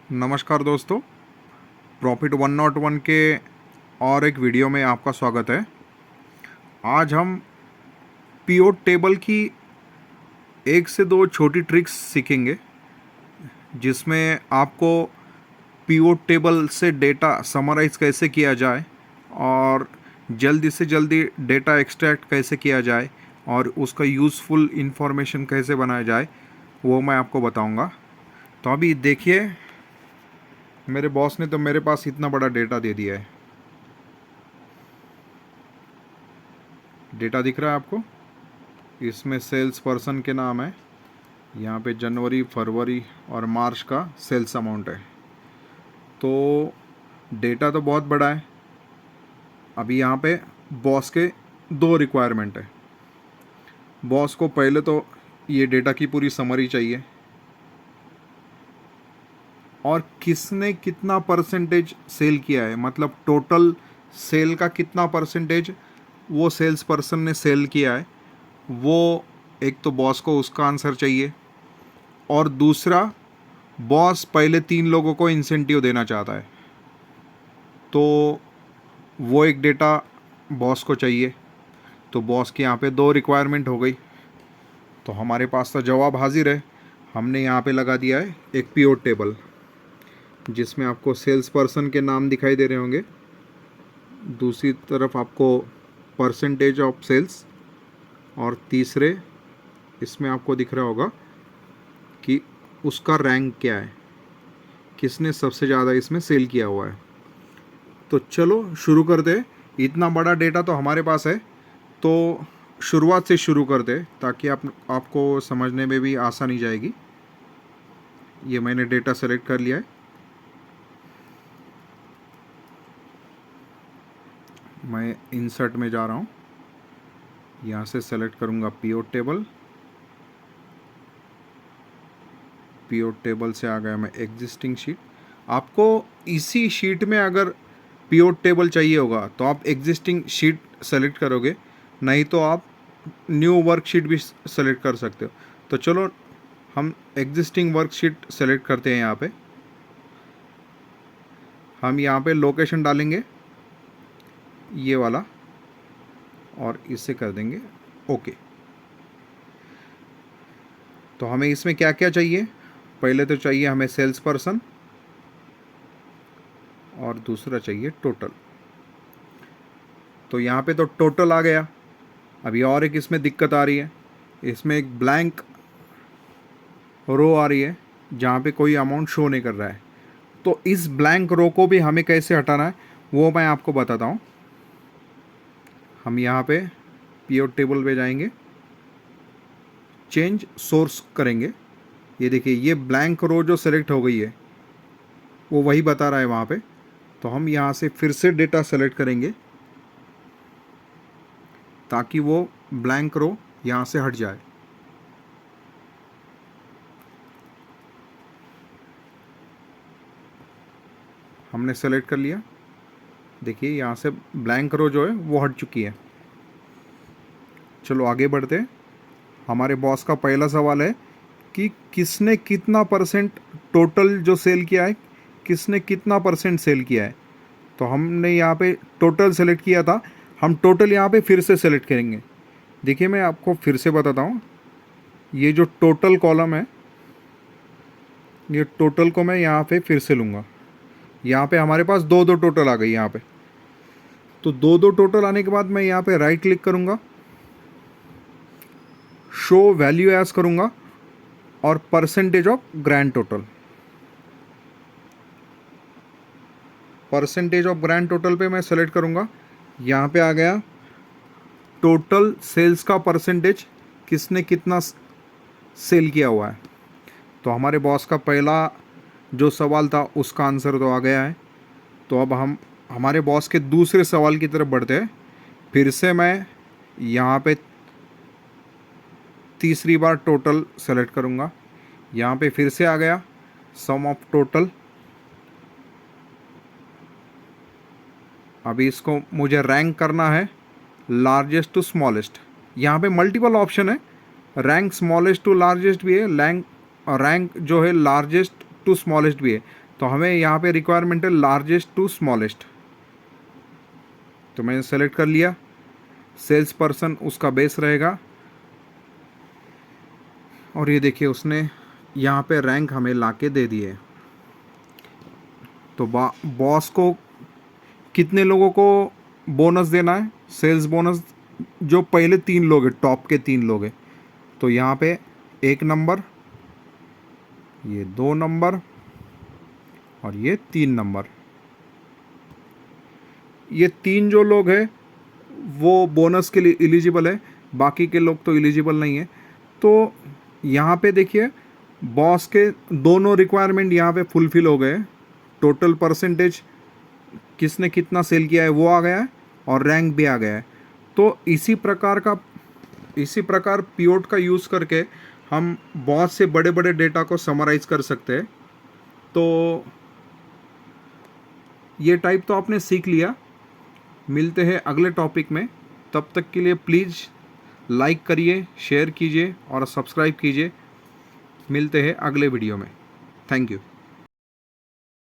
नमस्कार दोस्तों, प्रॉफिट 101 के और एक वीडियो में आपका स्वागत है। आज हम पीओ टेबल की एक से दो छोटी ट्रिक्स सीखेंगे, जिसमें आपको पीओ टेबल से डेटा समराइज़ कैसे किया जाए और जल्दी से जल्दी डेटा एक्सट्रैक्ट कैसे किया जाए और उसका यूज़फुल इंफॉर्मेशन कैसे बनाया जाए, वो मैं आपको बताऊंगा। तो अभी देखिए, मेरे बॉस ने तो मेरे पास इतना बड़ा डेटा दे दिया है। डेटा दिख रहा है आपको? इसमें सेल्स पर्सन के नाम है, यहाँ पे जनवरी, फरवरी और मार्च का सेल्स अमाउंट है। तो डेटा तो बहुत बड़ा है। अभी यहाँ पे बॉस के दो रिक्वायरमेंट है। बॉस को पहले तो ये डेटा की पूरी समरी चाहिए और किसने कितना परसेंटेज सेल किया है, मतलब टोटल सेल का कितना परसेंटेज वो सेल्स पर्सन ने सेल किया है, वो एक तो बॉस को उसका आंसर चाहिए। और दूसरा, बॉस पहले 3 लोगों को इंसेंटिव देना चाहता है, तो वो एक डेटा बॉस को चाहिए। तो बॉस के यहाँ पे 2 रिक्वायरमेंट हो गई। तो हमारे पास तो जवाब हाजिर है। हमने यहाँ पे लगा दिया है एक पीओ टेबल, जिसमें आपको सेल्स पर्सन के नाम दिखाई दे रहे होंगे, दूसरी तरफ आपको परसेंटेज ऑफ सेल्स, और तीसरे इसमें आपको दिख रहा होगा कि उसका रैंक क्या है, किसने सबसे ज़्यादा इसमें सेल किया हुआ है। तो चलो शुरू करते हैं। इतना बड़ा डेटा तो हमारे पास है, तो शुरुआत से शुरू करते हैं ताकि आपको समझने में भी आसानी जाएगी। ये मैंने डेटा सेलेक्ट कर लिया है। मैं इंसर्ट में जा रहा हूँ, यहाँ से सेलेक्ट करूँगा पीओ टेबल। पीओ टेबल से आ गया मैं एग्जिस्टिंग शीट। आपको इसी शीट में अगर पीओ टेबल चाहिए होगा तो आप एग्जिस्टिंग शीट सेलेक्ट करोगे, नहीं तो आप न्यू वर्कशीट भी सेलेक्ट कर सकते हो। तो चलो हम एग्जिस्टिंग वर्कशीट सेलेक्ट करते हैं। यहाँ पे हम यहाँ पे लोकेशन डालेंगे ये वाला और इसे कर देंगे ओके। तो हमें इसमें क्या क्या चाहिए? पहले तो चाहिए हमें सेल्स पर्सन और दूसरा चाहिए टोटल। तो यहाँ पे तो टोटल आ गया। अभी और एक इसमें दिक्कत आ रही है, इसमें एक ब्लैंक रो आ रही है जहाँ पे कोई अमाउंट शो नहीं कर रहा है। तो इस ब्लैंक रो को भी हमें कैसे हटाना है वो मैं आपको बताता हूँ। हम यहाँ पे पीओ टेबल पे जाएंगे, चेंज सोर्स करेंगे। ये देखिए, ये ब्लैंक रो जो सेलेक्ट हो गई है वो वही बता रहा है वहाँ पे। तो हम यहाँ से फिर से डेटा सेलेक्ट करेंगे ताकि वो ब्लैंक रो यहाँ से हट जाए। हमने सेलेक्ट कर लिया। देखिए यहाँ से ब्लैंक रो जो है वो हट चुकी है। चलो आगे बढ़ते हैं। हमारे बॉस का पहला सवाल है कि किसने कितना परसेंट टोटल जो सेल किया है, किसने कितना परसेंट सेल किया है। तो हमने यहाँ पे टोटल सेलेक्ट किया था, हम टोटल यहाँ पे फिर से सेलेक्ट करेंगे। देखिए मैं आपको फिर से बताता हूँ, ये जो टोटल कॉलम है, ये टोटल को मैं यहाँ पे फिर से लूँगा। यहाँ पे हमारे पास दो दो टोटल आ गई यहाँ पे। तो दो दो टोटल आने के बाद मैं यहाँ पे राइट क्लिक करूँगा, शो वैल्यू एज करूँगा और percentage of grand total. Percentage of grand total पे मैं सेलेक्ट करूँगा। यहाँ पे आ गया टोटल सेल्स का परसेंटेज, किसने कितना सेल किया हुआ है। तो हमारे बॉस का पहला जो सवाल था उसका आंसर तो आ गया है। तो अब हम हमारे बॉस के दूसरे सवाल की तरफ बढ़ते हैं। फिर से मैं यहाँ पे तीसरी बार टोटल सेलेक्ट करूँगा। यहाँ पे फिर से आ गया सम ऑफ टोटल। अभी इसको मुझे रैंक करना है लार्जेस्ट टू स्मॉलेस्ट। यहाँ पे मल्टीपल ऑप्शन है, रैंक स्मॉलेस्ट टू लार्जेस्ट भी है, रैंक जो है लार्जेस्ट टू स्मॉलेस्ट भी है। तो हमें यहाँ पे रिक्वायरमेंट है लार्जेस्ट टू स्मॉलेस्ट, तो मैंने सेलेक्ट कर लिया। सेल्स पर्सन उसका बेस रहेगा, और ये देखिए उसने यहाँ पे रैंक हमें लाके दे दिए। तो बॉस को कितने लोगों को बोनस देना है, सेल्स बोनस, जो पहले 3 लोग हैं, टॉप के 3 लोग हैं। तो यहाँ पे 1 नंबर, ये 2 नंबर और ये 3 नंबर। ये 3 जो लोग हैं वो बोनस के लिए एलिजिबल है, बाकी के लोग तो एलिजिबल नहीं है। तो यहाँ पे देखिए बॉस के दोनों रिक्वायरमेंट यहाँ पे फुलफिल हो गए। टोटल परसेंटेज किसने कितना सेल किया है वो आ गया है, और रैंक भी आ गया है। तो इसी प्रकार पीओट का यूज़ करके हम बहुत से बड़े बड़े डेटा को समराइज कर सकते हैं। तो ये टाइप तो आपने सीख लिया। मिलते हैं अगले टॉपिक में, तब तक के लिए प्लीज़ लाइक करिए, शेयर कीजिए और सब्सक्राइब कीजिए। मिलते हैं अगले वीडियो में। Thank you.